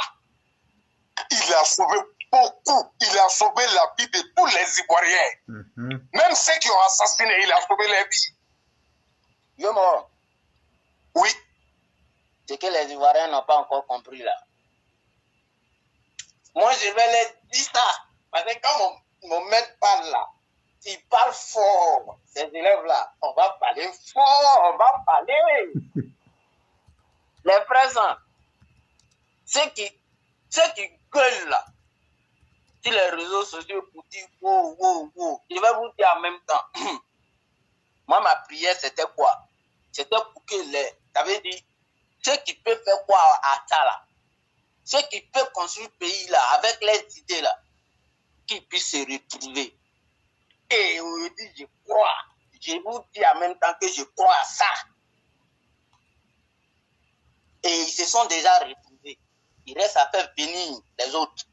Il a sauvé beaucoup. Il a sauvé la vie de tous les Ivoiriens. Même ceux qui ont assassiné, il a sauvé leur vie. Yo, mort. Oui. C'est que les Ivoiriens n'ont pas encore compris là. Moi, je vais leur dire ça. Parce que quand mon maître parle là, il parle fort. Ces élèves-là, on va parler fort, on va parler. Les présents, ceux qui gueulent là, sur les réseaux sociaux pour dire wow, wow, wow, je vais vous dire en même temps. Moi, ma prière, c'était quoi? C'était pour que ça veut dire, ceux qui peuvent faire quoi à ça là, ceux qui peuvent construire le pays là, avec les idées là, qu'ils puissent se retrouver. Et aujourd'hui, je crois, je vous dis en même temps que je crois à ça. Et ils se sont déjà retrouvés. Il reste à faire venir les autres.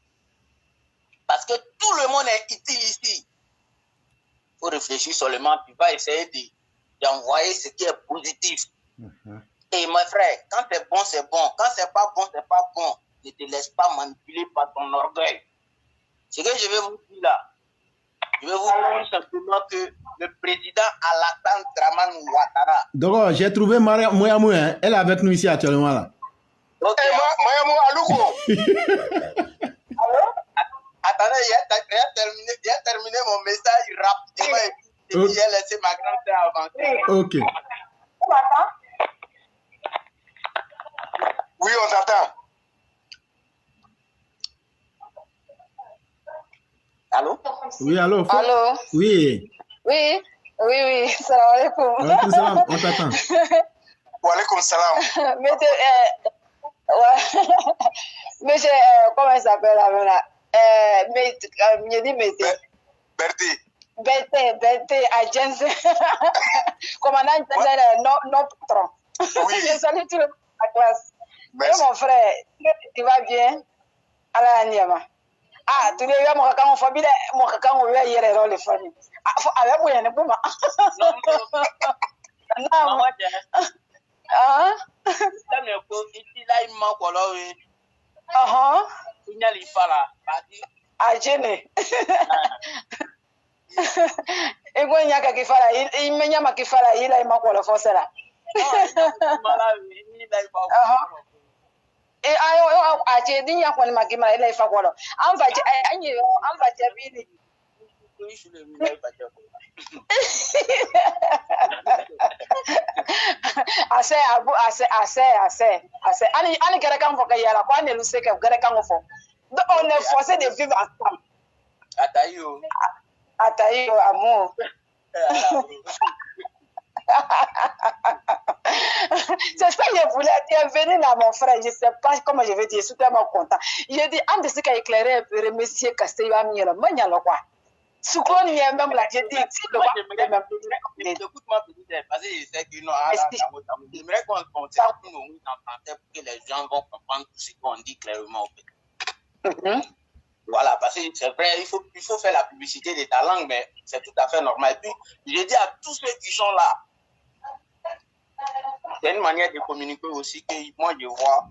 Parce que tout le monde est utile ici. Il faut réfléchir seulement, puis va essayer d'envoyer ce qui est positif. Et mes frères, quand c'est bon, c'est bon. Quand c'est pas bon, c'est pas bon. Ne te laisse pas manipuler par ton orgueil. Ce que je vais vous dire là, je vais vous dire simplement que le président Alassane Dramane Ouattara. Donc, j'ai trouvé Maria Mouyamou, hein. Elle est avec nous ici actuellement là. Okay. Mouyamou Alouko. Allô? Attendez, j'ai terminé mon message rapidement et puis j'ai laissé ma grande sœur avancer. Ok. Tu m'entends? Oui, on t'attend. Allô? Oui, allô? Allô? Oui. Oui, oui, oui. Salam alaikum. Alaikum salam, on t'attend. Wa alaikum salam. Monsieur, comment il s'appelle là? Je dis Mété. Bertie. Bertie, agence. Commandant non patron. Oui. Je salue tout le monde de la classe. Merci. Et mon frère, tu vas bien? À la Niama. Ah, tu l'as vu, mon cacan, on lui a hier dans les familles. Ah, avec moi, il y a un peu. Non, Maman, ah, ça me cause ici là, il manque alors, oui. Il n'y a pas là. à gêner. Et quand il y a quelqu'un qui fait là, il me y a qui fait là, il a manque le force là. Et à Jedin, il y a quoi, ma guimard, il a fait quoi là? En fait, assez. Allez, quelqu'un faut qu'il y ait la quoi, ne sait que quelqu'un faut. Donc, on est forcé de vivre ensemble. Ataïo, amour. C'est ça que je voulais dire. Venez là, mon frère. Je ne sais pas comment je vais dire. Je suis tellement content. Je dis, en dessous, qu'il a éclairé un peu, remercier Castel, Amir, Magna, quoi. Soukoun, il y a même là, j'ai dit, écoute-moi, parce que je sais que non, j'aimerais qu'on se en français pour que les gens vont comprendre tout ce qu'on dit clairement. Voilà, parce que c'est vrai, il faut faire la publicité de ta langue, mais c'est tout à fait normal. Et puis, je dis à tous ceux qui sont là, c'est une manière de communiquer aussi que moi je vois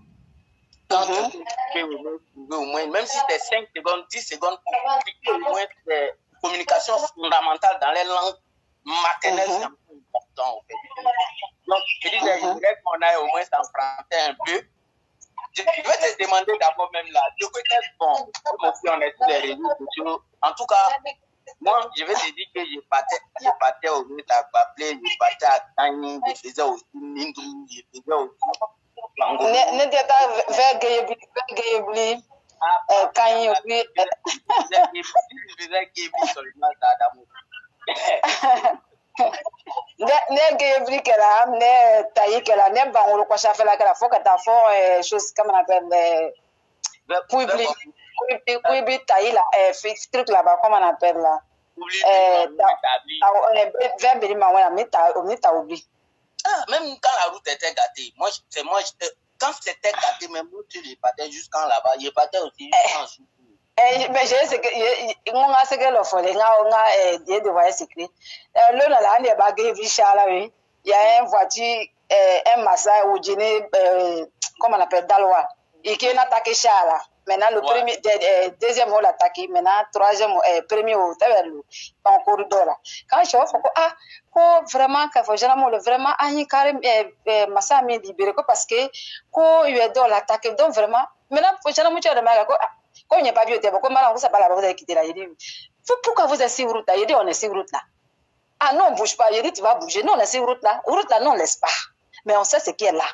Quand tu peux au moins, même si c'est 5 secondes, 10 secondes, pour expliquer au moins des communications fondamentales dans les langues maternelles, c'est un peu important. En fait. Donc, je disais, je voudrais qu'on aille au moins s'emprunter un peu. Je vais te demander d'abord même là, de quoi est-ce bon, comme si on est sur les réseaux sociaux. En tout cas, moi, je vais te dire que je partais au Mut à Baplé, je partais à Tani, je faisais aussi Mindou, je faisais aussi Bango. N'était pas vers Gayebli, Kanye, je faisais Gayebli seulement d'Adamo. Ne Gayebli qu'elle a, ne Taï qu'elle a, ne Bango, quoi, ça fait la graffe, faut que t'as fait chose comme on appelle Pouibli. Oui, Taï là, truc là-bas, comment on appelle là. Vers Bélimaoué, mais t'as oublié. Ah, même quand la route était gâtée, moi, quand c'était gâté, même moi, je partais jusqu'en là-bas, je partais aussi jusqu'en jour. Mais je sais que on a ce que l'on fait, on a des devoirs secrets. Là, là, il y a bagay Vichala, oui. Il y a une voiture, un massa ou dîner, comment on appelle, Dalois. Et qui est attaqué Chala. Maintenant, le premier, deuxième mot l'attaqué, maintenant, troisième, premier mot, en corridor là. Quand je vois, vraiment, qu'il faut généralement, vraiment, aïe, carrément, massa m'a libéré, parce que, il est dans l'attaque, donc vraiment, maintenant, faut généralement, tu as remarqué, quand il n'y a pas vu, comme malin, vous savez pas, vous avez quitté là, il dit, pourquoi vous êtes sur route là? Il dit, on est sur route là. Ah non, on bouge pas, il dit, tu vas bouger. Non, on est sur route là, non, on laisse pas. Mais on sait ce qui est là.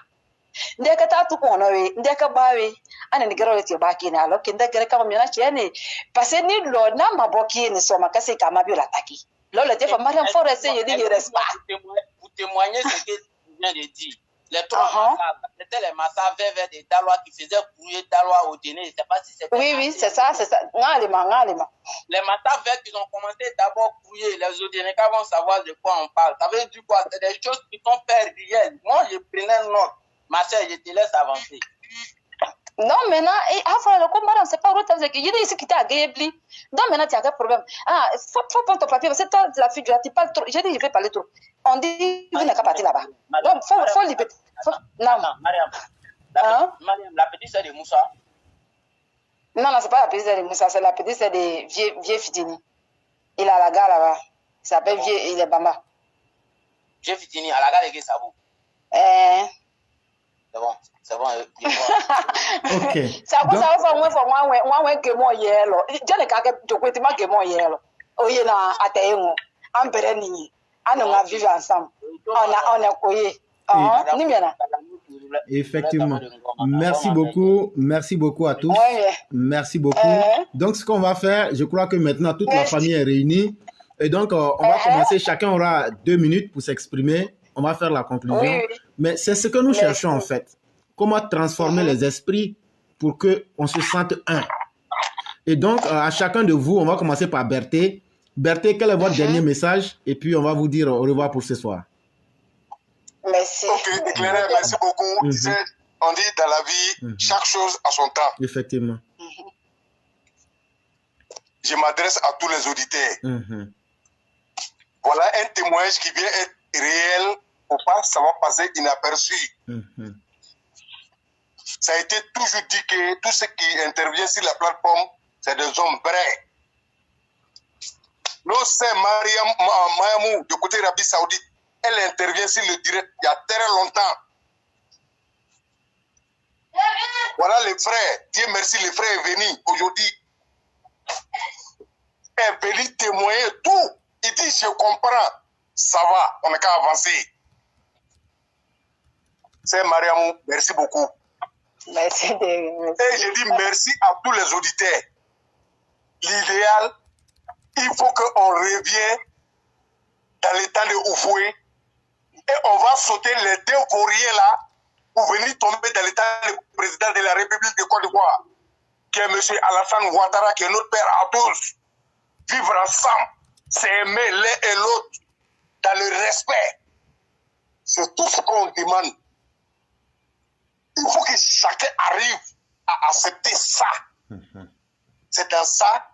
Ndeka ta tu kono we ndeka bawe ana ni gero ti ba kini alors que ndeka ka mo na chene parce que ni lo na maboki ni so makase ka mabio la taki lo le tefa mariam forest ye dit reste pas pour témoigner ce que tu viens de dire les trois massas c'était les massas verts des Dalois qui faisaient courir Dalois au dîner, je sais pas si c'est oui c'est ça ngalima les massas verts qui ont commencé d'abord courir les Odénés vont savoir de quoi on parle, ça veut dire quoi, c'est des choses qui sont faits réelles. Moi je prenais note. Ma soeur, je te laisse avancer. Non, maintenant, le combat, c'est pas route, c'est que il y a ici qui t'a gagné. Donc maintenant, tu as un problème. Ah, faut prendre ton papier, parce que toi, la figure, tu parles trop. J'ai dit, je vais parler trop. On dit, vous n'avez qu'à partir là-bas. Donc, faut libérer. Non, Mariam, la petite sœur de Moussa. Non, c'est pas la petite sœur de Moussa, c'est la petite sœur de Vieux Fitini. Il a la gare là-bas. Il s'appelle Vieux, il est Bamba. Vieux Fitini, à la gare de Guessabou. C'est bon, ok. Ça va faire que moi yellow. Je ne sais pas que moi yellow. Oh, il y a un atteint. Un pérenni. On a vécu ensemble. On a couillé. Effectivement. Merci beaucoup à tous. Merci beaucoup. Donc, ce qu'on va faire, je crois que maintenant, toute la famille est réunie. Et donc, on va commencer. Chacun aura 2 minutes pour s'exprimer. On va faire la conclusion. Oui. Mais c'est ce que nous cherchons en fait. Comment transformer les esprits pour qu'on se sente un. Et donc, à chacun de vous, on va commencer par Berthé. Berthé, quel est votre dernier message? Et puis, on va vous dire au revoir pour ce soir. Merci. Ok, éclairé, merci beaucoup. On dit dans la vie, chaque chose a son temps. Effectivement. Je m'adresse à tous les auditeurs. Voilà un témoignage qui vient être réel, faut pas ça va passer inaperçu. Ça a été toujours dit que tout ce qui intervient sur la plateforme, c'est des hommes vrais. Nous, c'est Mariamou, de côté Arabie Saoudite, elle intervient sur le direct il y a très longtemps. Voilà les frères, Dieu merci, les frères est venu aujourd'hui. Elle est venu témoigner tout. Il dit, je comprends. Ça va, on n'a qu'à avancer. C'est Mariamou, merci beaucoup. Merci. Et je dis merci à tous les auditeurs. L'idéal, il faut qu'on revienne dans le temps de Oufoué et on va sauter les 2 Coréens là pour venir tomber dans le temps du président de la République de Côte d'Ivoire, qui est M. Alassane Ouattara, qui est notre père à tous. Vivre ensemble, s'aimer l'un et l'autre dans le respect. C'est tout ce qu'on demande. Il faut que chacun arrive à accepter ça. C'est dans ça,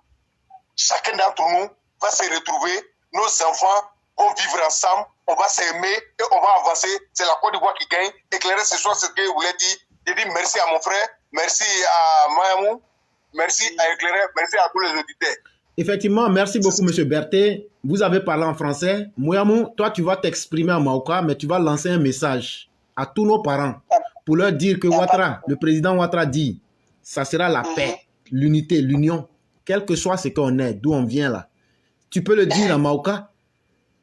chacun d'entre nous va se retrouver, nos enfants vont vivre ensemble, on va s'aimer et on va avancer. C'est la Côte d'Ivoire qui gagne. Éclairer ce soir ce que je voulais dire. Je dis merci à mon frère, Merci à Mayamou. Merci à Éclairé. Merci à tous les auditeurs. Effectivement, merci beaucoup, M. Berthet. Vous avez parlé en français. Mouyamou, toi, tu vas t'exprimer en Maoka, mais tu vas lancer un message à tous nos parents pour leur dire que Ouattara, le président Ouattara dit, ça sera la paix, l'unité, l'union, quel que soit ce qu'on est, d'où on vient là. Tu peux le dire en Maoka,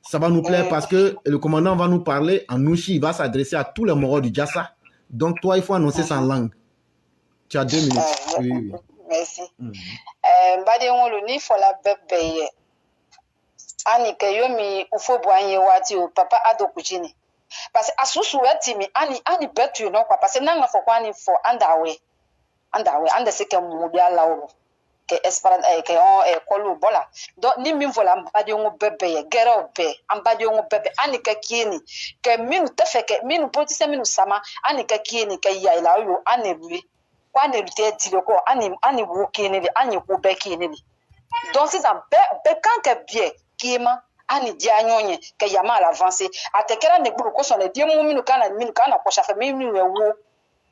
ça va nous plaire parce que le commandant va nous parler en Nouchi, il va s'adresser à tous les morts du Djassa. Donc, toi, il faut annoncer sa langue. Tu as 2 minutes. Oui, oui. Merci. Mbadi ngolo ni fola bebe ani kayomi ufo bwanye wati o papa ado kuchini parce que asusu wetimi ani betu no kwa parce nanga fo kwani fo andawe anda se ke mudia lawo ke esperance ke on kolu bola donc ni min vola mbadi ngo bebe gero be ambadi ngo bebe ani ka kini ke minu tefeke minu potise minu sama ani ka kini ke ya ila yo ani lui kwani lute dile ko ani wukini li ani ku bekini li donc c'est ça be kan ke bien kima ani dia nyonye ke yama à l'avancer atekera ne bulu ko so le die minu kana ko chafe minu wo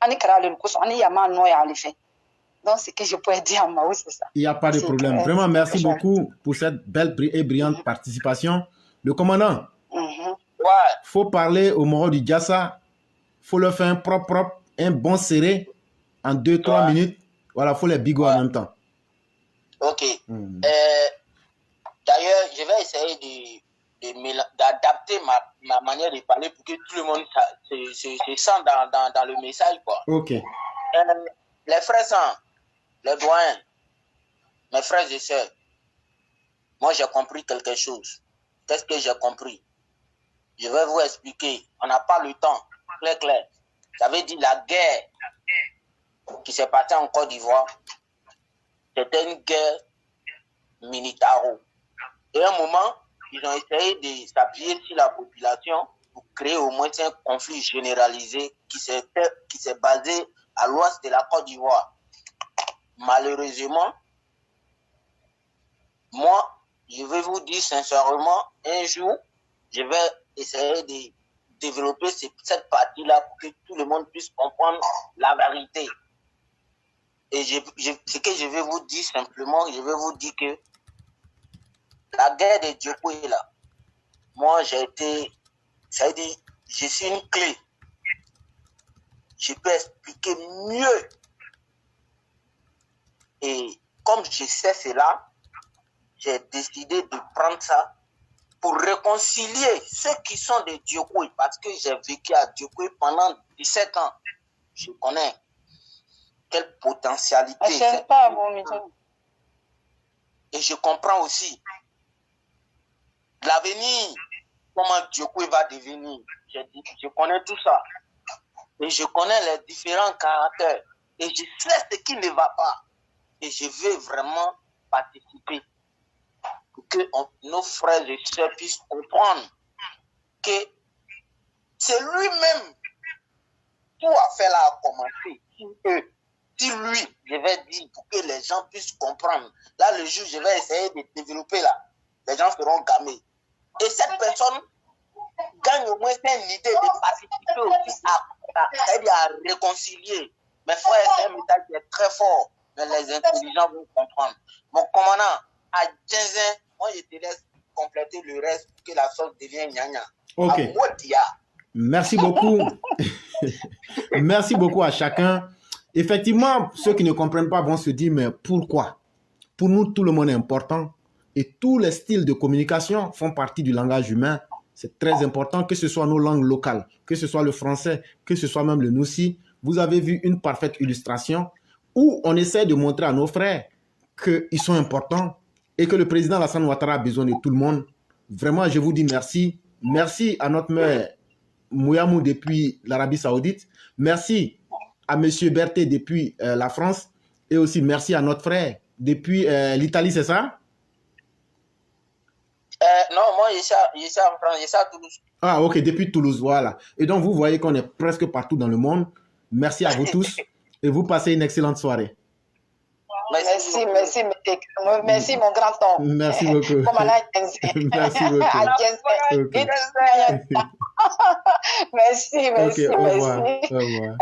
ani kara le ko so ani yama no ya le fait. Donc c'est que je pourrais dire moi oui c'est ça. Il n'y a pas de problème. Vraiment merci beaucoup pour cette belle et brillante participation. Le commandant. Faut parler au Moro du Djassa. Faut le faire un propre, un bon serré. En 2-3 minutes, voilà, il faut les bigots en même temps. Ok. D'ailleurs, je vais essayer d'adapter ma manière de parler pour que tout le monde se sente dans le message, quoi. Ok. Les frères, les doyens, mes frères et sœurs, moi j'ai compris quelque chose. Qu'est-ce que j'ai compris? Je vais vous expliquer. On n'a pas le temps. Clair. Ça veut dire la guerre qui s'est passée en Côte d'Ivoire, c'était une guerre militaro. Et à un moment, ils ont essayé de s'appuyer sur la population pour créer au moins un conflit généralisé qui s'est basé à l'ouest de la Côte d'Ivoire. Malheureusement, moi, je vais vous dire sincèrement, un jour, je vais essayer de développer cette partie-là pour que tout le monde puisse comprendre la vérité. Et ce que je vais vous dire simplement, je vais vous dire que la guerre de Djokoué là, moi j'ai été, ça veut dire, je suis une clé. Je peux expliquer mieux. Et comme je sais cela, j'ai décidé de prendre ça pour réconcilier ceux qui sont de Djokoué, parce que j'ai vécu à Djokoué pendant 17 ans. Je connais quelle potentialité. Et je comprends aussi l'avenir, comment Djokoué va devenir. Je connais tout ça. Et je connais les différents caractères. Et je sais ce qui ne va pas. Et je veux vraiment participer pour que nos frères et sœurs puissent comprendre que c'est lui-même tout à fait là à commencer. Si lui, je vais dire pour que les gens puissent comprendre. Là, le jour, je vais essayer de développer là. Les gens seront gamés. Et cette personne gagne au moins une idée de participer aussi à réconcilier. Mes frères, c'est un message qui est très fort, mais les intelligents vont comprendre. Mon commandant, à 15 ans, moi je te laisse compléter le reste pour que la sauce devienne gnagna. Ok. Merci beaucoup. Merci beaucoup à chacun. Effectivement, ceux qui ne comprennent pas vont se dire, mais pourquoi? Pour nous, tout le monde est important. Et tous les styles de communication font partie du langage humain. C'est très important, que ce soit nos langues locales, que ce soit le français, que ce soit même le noussi. Vous avez vu une parfaite illustration où on essaie de montrer à nos frères qu'ils sont importants et que le président Alassane Ouattara a besoin de tout le monde. Vraiment, je vous dis merci. Merci à notre mère Mouyamou depuis l'Arabie Saoudite. Merci à M. Berthet depuis la France. Et aussi merci à notre frère depuis l'Italie, c'est ça? Non, moi, je suis en France, je suis à Toulouse. Ah, ok, depuis Toulouse, voilà. Et donc, vous voyez qu'on est presque partout dans le monde. Merci à vous tous et vous passez une excellente soirée. Merci mon grand-oncle. Merci beaucoup. Merci beaucoup. Okay. Merci. Okay, au revoir. Au revoir.